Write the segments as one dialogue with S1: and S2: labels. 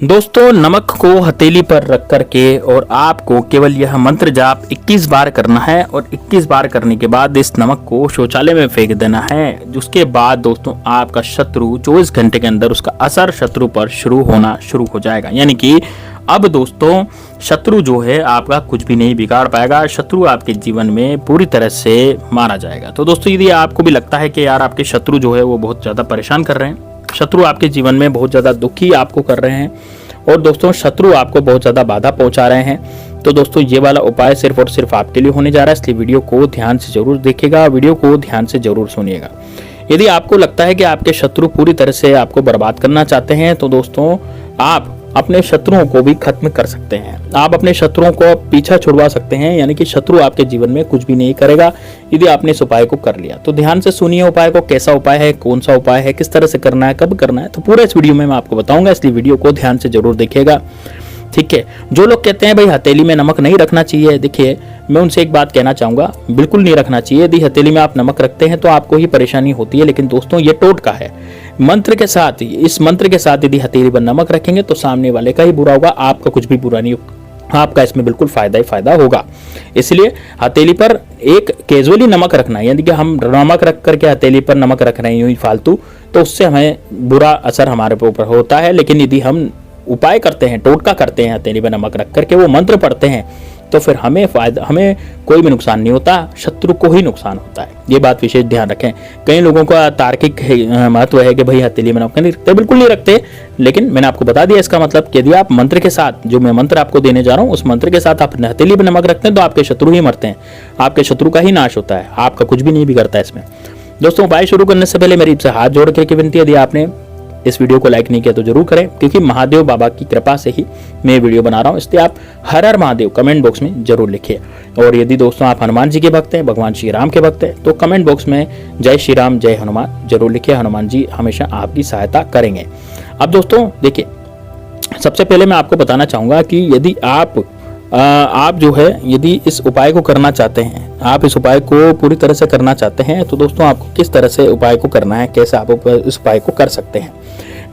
S1: दोस्तों, नमक को हथेली पर रख करके और आपको केवल यह मंत्र जाप 21 बार करना है और 21 बार करने के बाद इस नमक को शौचालय में फेंक देना है। उसके बाद दोस्तों आपका शत्रु 24 घंटे के अंदर उसका असर शत्रु पर होना शुरू हो जाएगा। यानी कि अब दोस्तों शत्रु जो है आपका कुछ भी नहीं बिगाड़ पाएगा, शत्रु आपके जीवन में पूरी तरह से मारा जाएगा। तो दोस्तों यदि आपको भी लगता है कि यार आपके शत्रु जो है वो बहुत ज़्यादा परेशान कर रहे हैं, शत्रु आपके जीवन में बहुत ज़्यादा दुखी आपको कर रहे हैं और दोस्तों शत्रु आपको बहुत ज़्यादा बाधा पहुंचा रहे हैं, तो दोस्तों ये वाला उपाय सिर्फ और सिर्फ आपके लिए होने जा रहा है। इसलिए वीडियो को ध्यान से जरूर देखिएगा, वीडियो को ध्यान से जरूर सुनिएगा। यदि आपको लगता है कि आपके शत्रु पूरी तरह से आपको बर्बाद करना चाहते हैं तो दोस्तों आप अपने शत्रुओं को भी खत्म कर सकते हैं, आप अपने शत्रुओं को पीछा छुड़वा सकते हैं। यानी कि शत्रु आपके जीवन में कुछ भी नहीं करेगा यदि आपने इस उपाय को कर लिया। तो ध्यान से सुनिए उपाय को, कैसा उपाय है, कौन सा उपाय है, किस तरह से करना है, कब करना है, तो पूरे इस वीडियो में मैं आपको बताऊंगा। इसलिए वीडियो को ध्यान से जरूर देखिएगा, ठीक है। जो लोग कहते हैं भाई हथेली में नमक नहीं रखना चाहिए, देखिए मैं उनसे एक बात कहना चाहूंगा, बिल्कुल नहीं रखना चाहिए। यदि हथेली में आप नमक रखते हैं तो आपको ही परेशानी होती है, लेकिन दोस्तों ये टोटका है। मंत्र के साथ, इस मंत्र के साथ यदि हथेली पर नमक रखेंगे तो सामने वाले का ही बुरा होगा, आपका कुछ भी बुरा नहीं होगा, आपका इसमें बिल्कुल फायदा ही फायदा होगा। इसलिए हथेली पर एक कैजुअली नमक रखना है, यानी कि हम नमक रख करके हथेली पर नमक रख रहे हैं यूं ही फालतू, तो उससे हमें बुरा असर हमारे ऊपर होता है। लेकिन यदि हम उपाय करते हैं, टोटका करते हैं, हथेली पर नमक रख करके वो मंत्र पढ़ते हैं, तो फिर हमें कोई भी नुकसान नहीं होता, शत्रु को ही नुकसान होता है। ये बात विशेष ध्यान रखें। कई लोगों का तार्किक महत्व है कि भाई हथेली में नमक नहीं रखते, बिल्कुल नहीं रखते, लेकिन मैंने आपको बता दिया इसका मतलब कि यदि आप मंत्र के साथ, जो मैं मंत्र आपको देने जा रहा हूँ उस मंत्र के साथ आप हथेली पर नमक रखते हैं तो आपके शत्रु ही मरते हैं, आपके शत्रु का ही नाश होता है, आपका कुछ भी नहीं बिगड़ता है इसमें। दोस्तों उपाय शुरू करने से पहले मेरी हाथ जोड़ के विनती, यदि आपने इस वीडियो को लाइक नहीं किया तो जरूर करें, क्योंकि महादेव बाबा की कृपा से ही मैं वीडियो बना रहा हूं। इसलिए आप हर हर महादेव कमेंट बॉक्स में जरूर लिखिए। और यदि दोस्तों आप हनुमान जी के भक्त हैं, भगवान श्री राम के भक्त हैं, तो कमेंट बॉक्स में जय श्री राम जय हनुमान जरूर लिखिए, हनुमान जी हमेशा आपकी सहायता करेंगे। अब दोस्तों देखिए, सबसे पहले मैं आपको बताना चाहूंगा कि यदि आप जो है यदि इस उपाय को करना चाहते हैं, आप इस उपाय को पूरी तरह से करना चाहते हैं, तो दोस्तों आपको किस तरह से उपाय को करना है, कैसे आप इस उपाय को कर सकते हैं,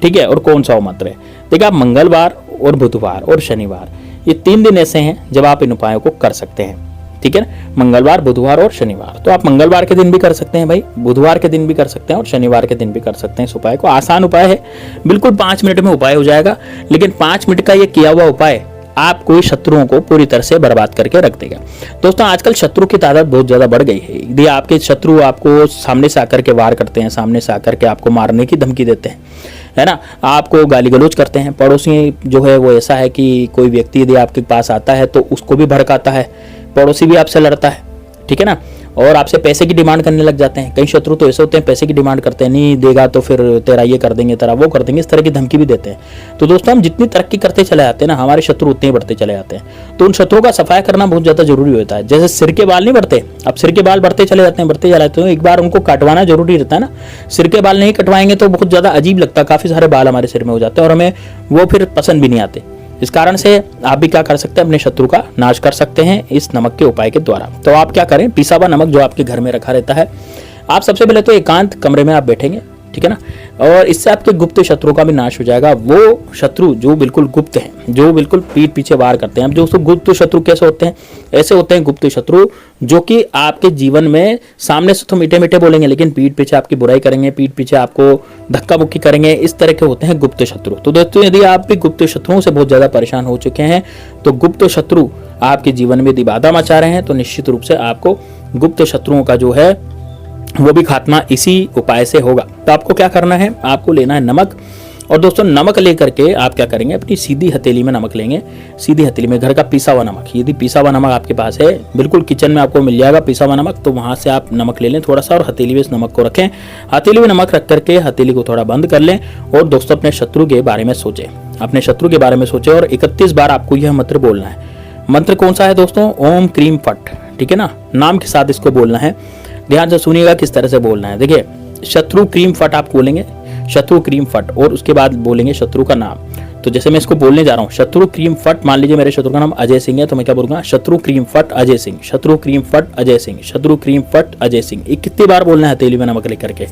S1: ठीक है, और कौन सा मंत्र है। देखिए आप मंगलवार और बुधवार और शनिवार, ये 3 दिन ऐसे हैं जब आप इन उपायों को कर सकते हैं, ठीक है ना। मंगलवार, बुधवार और शनिवार, तो आप मंगलवार के दिन भी कर सकते हैं भाई, बुधवार के दिन भी कर सकते हैं और शनिवार के दिन भी कर सकते हैं। इस उपाय को आसान उपाय है, बिल्कुल 5 मिनट में उपाय हो जाएगा। लेकिन 5 मिनट का ये किया हुआ उपाय आप कोई शत्रुओं को पूरी तरह से बर्बाद करके रख देगा। दोस्तों आजकल शत्रु की तादाद बहुत ज्यादा बढ़ गई है। यदि आपके शत्रु आपको सामने से आकर के वार करते हैं, सामने से आकर के आपको मारने की धमकी देते हैं, है ना, आपको गाली गलौज करते हैं, पड़ोसी जो है वो ऐसा है कि कोई व्यक्ति यदि आपके पास आता है तो उसको भी भड़काता है, पड़ोसी भी आपसे लड़ता है, ठीक है ना, और आपसे पैसे की डिमांड करने लग जाते हैं। कई शत्रु तो ऐसे होते हैं पैसे की डिमांड करते हैं, नहीं देगा तो फिर तेरा ये कर देंगे, तेरा वो कर देंगे, इस तरह की धमकी भी देते हैं। तो दोस्तों हम जितनी तरक्की करते चले जाते हैं ना, हमारे शत्रु उतने ही बढ़ते चले जाते हैं। तो उन शत्रुओं का सफाया करना बहुत ज्यादा जरूरी होता है। जैसे सिर के बाल नहीं बढ़ते, अब सिर के बाल बढ़ते चले जाते हैं, तो एक बार उनको कटवाना जरूरी रहता है ना। सिर के बाल नहीं कटवाएंगे तो बहुत ज्यादा अजीब लगता है, काफी सारे बाल हमारे सिर में हो जाते हैं और हमें वो फिर पसंद भी नहीं आते। इस कारण से आप भी क्या कर सकते हैं, अपने शत्रु का नाश कर सकते हैं इस नमक के उपाय के द्वारा। तो आप क्या करें, पिसा हुआ नमक जो आपके घर में रखा रहता है, आप सबसे पहले तो एकांत कमरे में आप बैठेंगे, ठीक है ना, और इससे आपके गुप्त शत्रु का भी नाश हो जाएगा। वो शत्रु जो बिल्कुल गुप्त हैं, जो बिल्कुल पीठ पीछे वार करते हैं। अब जो गुप्त शत्रु कैसे होते हैं, ऐसे होते हैं गुप्त शत्रु जो कि आपके जीवन में सामने से तो मीठे मीठे बोलेंगे, लेकिन पीठ पीछे आपकी बुराई करेंगे, पीठ पीछे आपको धक्का मुक्की करेंगे। इस तरह के होते हैं गुप्त शत्रु। तो दोस्तों यदि आप भी गुप्त शत्रुओं से बहुत ज्यादा परेशान हो चुके हैं, तो गुप्त शत्रु आपके जीवन में यदि बाधा मचा रहे हैं, तो निश्चित रूप से आपको गुप्त शत्रुओं का जो है वो भी खात्मा इसी उपाय से होगा। तो आपको क्या करना है, आपको लेना है नमक, और दोस्तों नमक लेकर के आप क्या करेंगे, अपनी सीधी हथेली में नमक लेंगे, सीधी हथेली में घर का पिसा हुआ नमक। यदि पिसा हुआ नमक आपके पास है, बिल्कुल किचन में आपको मिल जाएगा पिसा हुआ नमक, तो वहां से आप नमक ले लें थोड़ा सा और हथेली में इस नमक को रखें। हथेली में नमक रख करके हथेली को थोड़ा बंद कर लें और दोस्तों अपने शत्रु के बारे में सोचें, अपने शत्रु के बारे में सोचें और 31 बार आपको यह मंत्र बोलना है। मंत्र कौन सा है दोस्तों, ओम क्रीम फट, ठीक है ना, नाम के साथ इसको बोलना है। ध्यान से सुनिएगा किस तरह से बोलना है। देखिए शत्रु क्रीम फट आप बोलेंगे, शत्रु क्रीम फट, और उसके बाद बोलेंगे शत्रु का नाम। तो जैसे मैं इसको बोलने जा रहा हूँ, शत्रु क्रीम फट, मान लीजिए मेरे शत्रु का नाम अजय सिंह है, तो मैं क्या बोलूंगा, शत्रु क्रीम फट अजय सिंह, शत्रु क्रीम फट अजय सिंह, शत्रु क्रीम फट अजय सिंह। कितनी बार बोलना है हथेली में नमक लेकर के,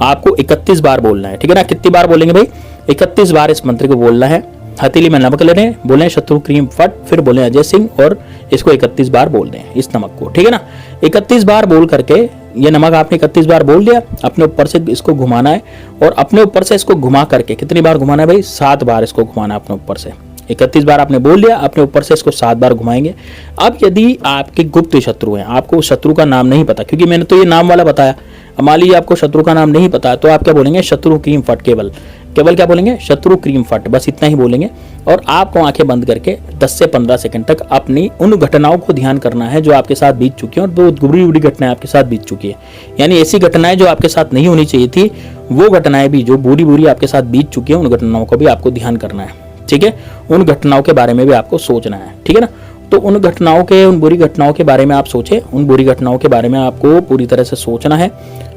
S1: आपको 31 बार बोलना है, ठीक है ना। कितनी बार बोलेंगे भाई, 31 बार इस मंत्र को बोलना है। हथेली में नमक ले रहे हैं, बोले शत्रु क्रीम फट, फिर बोले अजय सिंह, और इसको 31 बार बोल दें इस नमक को, ठीक है ना। 31 बार बोल करके ये नमक आपने 31 बार बोल दिया, अपने ऊपर से इसको घुमाना है, और अपने ऊपर से इसको घुमा करके कितनी बार घुमाना है भाई, 7 बार इसको घुमाना है अपने ऊपर से। 31 बार आपने बोल लिया, अपने ऊपर से इसको 7 बार घुमाएंगे। अब यदि आपके गुप्त शत्रु हैं, आपको शत्रु का नाम नहीं पता, क्योंकि मैंने तो ये नाम वाला बताया, मान लीजिए आपको शत्रु का नाम नहीं पता, तो आप क्या बोलेंगे, शत्रु क्रीम फट, केवल क्या बोलेंगे, शत्रु क्रीम फट, बस इतना ही बोलेंगे। और आपको आंखें बंद करके 10 से 15 सेकंड तक अपनी उन घटनाओं को ध्यान करना है जो आपके साथ बीत चुकी है, और बहुत बुरी घटनाएं आपके साथ बीत चुकी है, यानी ऐसी घटनाएं जो आपके साथ नहीं होनी चाहिए थी, वो घटनाएं भी जो बुरी आपके साथ बीत चुकी है, उन घटनाओं को भी आपको ध्यान करना है, ठीक है। उन घटनाओं के बारे में भी आपको सोचना है, ठीक है ना। तो उन घटनाओं के, उन बुरी घटनाओं के बारे में आप सोचें, उन बुरी घटनाओं के बारे में आपको पूरी तरह से सोचना है,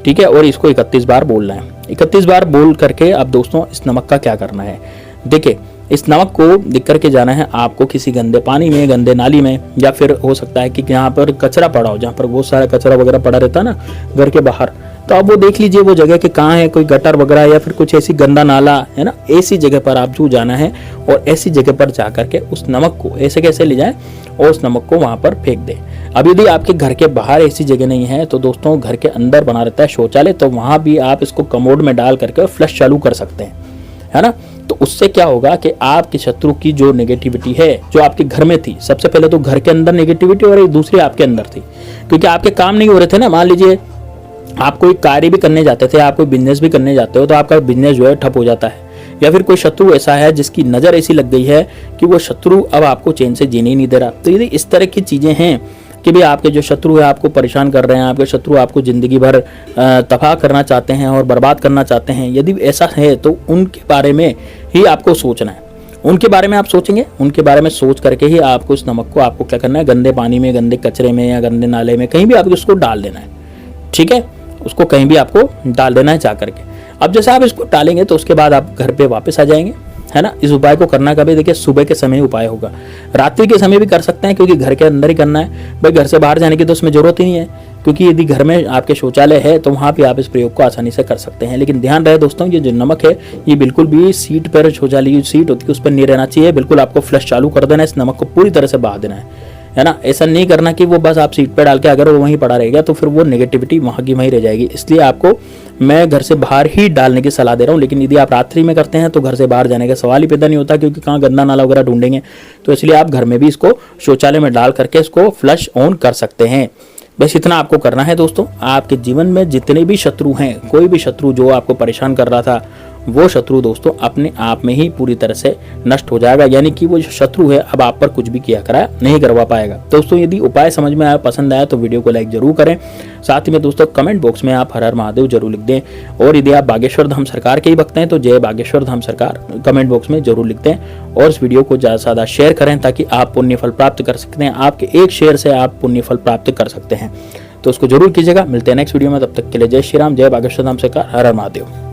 S1: ठीक है। और इसको 31 बार बोलना है। 31 बार बोल करके अब दोस्तों इस नमक का क्या करना है, देखिए इस नमक को दिख करके जाना है आपको किसी गंदे पानी में, गंदे नाली में, या फिर हो सकता है कि यहाँ पर कचरा पड़ा हो, जहाँ पर बहुत सारा कचरा वगैरह पड़ा रहता है ना घर के बाहर, तो आप वो देख लीजिए वो जगह कि कहाँ है, कोई गटर वगैरह या फिर कुछ ऐसी गंदा नाला है ना, ऐसी जगह पर आप जाना है, और ऐसी जगह पर जा करके उस नमक को ऐसे कैसे ले जाएं और उस नमक को वहां पर फेंक दें। अब यदि आपके घर के बाहर ऐसी जगह नहीं है, तो दोस्तों घर के अंदर बना रहता है शौचालय, तो वहां भी आप इसको कमोड में डाल करके फ्लश चालू कर सकते हैं, है ना। तो उससे क्या होगा कि आपके शत्रु की जो नेगेटिविटी है जो आपके घर में थी, सबसे पहले तो घर के अंदर नेगेटिविटी और एक दूसरी आपके अंदर थी, क्योंकि आपके काम नहीं हो रहे थे ना। मान लीजिए आप कोई कार्य भी करने जाते थे, आप कोई बिजनेस भी करने जाते हो, तो आपका बिजनेस जो है ठप हो जाता है, या फिर कोई शत्रु ऐसा है जिसकी नज़र ऐसी लग गई है कि वो शत्रु अब आपको चैन से जीने ही नहीं दे रहा। तो यदि इस तरह की चीज़ें हैं कि भाई आपके जो शत्रु है आपको परेशान कर रहे हैं, आपके शत्रु आपको ज़िंदगी भर तबाह करना चाहते हैं और बर्बाद करना चाहते हैं, यदि ऐसा है तो उनके बारे में ही आपको सोचना है। उनके बारे में आप सोचेंगे, उनके बारे में सोच करके ही आपको इस नमक को आपको क्या करना है, गंदे पानी में, गंदे कचरे में या गंदे नाले में, कहीं भी आपको उसको डाल देना है, ठीक है। उसको कहीं भी आपको डाल देना है जा करके। अब जैसे आप इसको डालेंगे तो उसके बाद आप घर पे वापस आ जाएंगे, है ना। इस उपाय को करना कभी देखिए सुबह के समय उपाय होगा, रात्रि के समय भी कर सकते हैं, क्योंकि घर के अंदर ही करना है भाई, घर से बाहर जाने की तो उसमें जरूरत ही नहीं है, क्योंकि यदि घर में आपके शौचालय है तो वहाँ पे आप इस प्रयोग को आसानी से कर सकते हैं। लेकिन ध्यान रहे दोस्तों, ये जो नमक है ये बिल्कुल भी सीट पर, शौचालय की सीट होती है उस पर नहीं रहना चाहिए, बिल्कुल आपको फ्लश चालू कर देना है, इस नमक को पूरी तरह से बहा देना है ना। ऐसा नहीं करना कि वो बस आप सीट पर डाल के अगर वो वहीं पड़ा रहेगा तो फिर वो नेगेटिविटी वहाँ की वहीं रह जाएगी। इसलिए आपको मैं घर से बाहर ही डालने की सलाह दे रहा हूँ। लेकिन यदि आप रात्रि में करते हैं तो घर से बाहर जाने का सवाल ही पैदा नहीं होता, क्योंकि कहाँ गंदा नाला वगैरह ढूंढेंगे। तो इसलिए आप घर में भी इसको शौचालय में डाल करके इसको फ्लश ऑन कर सकते हैं। बस इतना आपको करना है दोस्तों। आपके जीवन में जितने भी शत्रु हैं, कोई भी शत्रु जो आपको परेशान कर रहा था, वो शत्रु दोस्तों अपने आप में ही पूरी तरह से नष्ट हो जाएगा, यानी कि वो जो शत्रु है अब आप पर कुछ भी किया करा नहीं करवा पाएगा। दोस्तों यदि उपाय समझ में आया, पसंद आया तो वीडियो को लाइक जरूर करें। साथ ही में दोस्तों कमेंट बॉक्स में आप हर हर महादेव जरूर लिख दें, और यदि आप बागेश्वर धाम सरकार के ही भक्त हैं तो जय बागेश्वर धाम सरकार कमेंट बॉक्स में जरूर लिख दें, और इस वीडियो को ज़्यादा से ज़्यादा शेयर करें ताकि आप पुण्य फल प्राप्त कर सकते हैं। आपके एक शेयर से आप पुण्य फल प्राप्त कर सकते हैं, तो उसको जरूर कीजिएगा। मिलते हैं नेक्स्ट वीडियो में, तब तक के लिए जय श्री राम, जय बागेश्वर धाम सरकार, हर हर महादेव।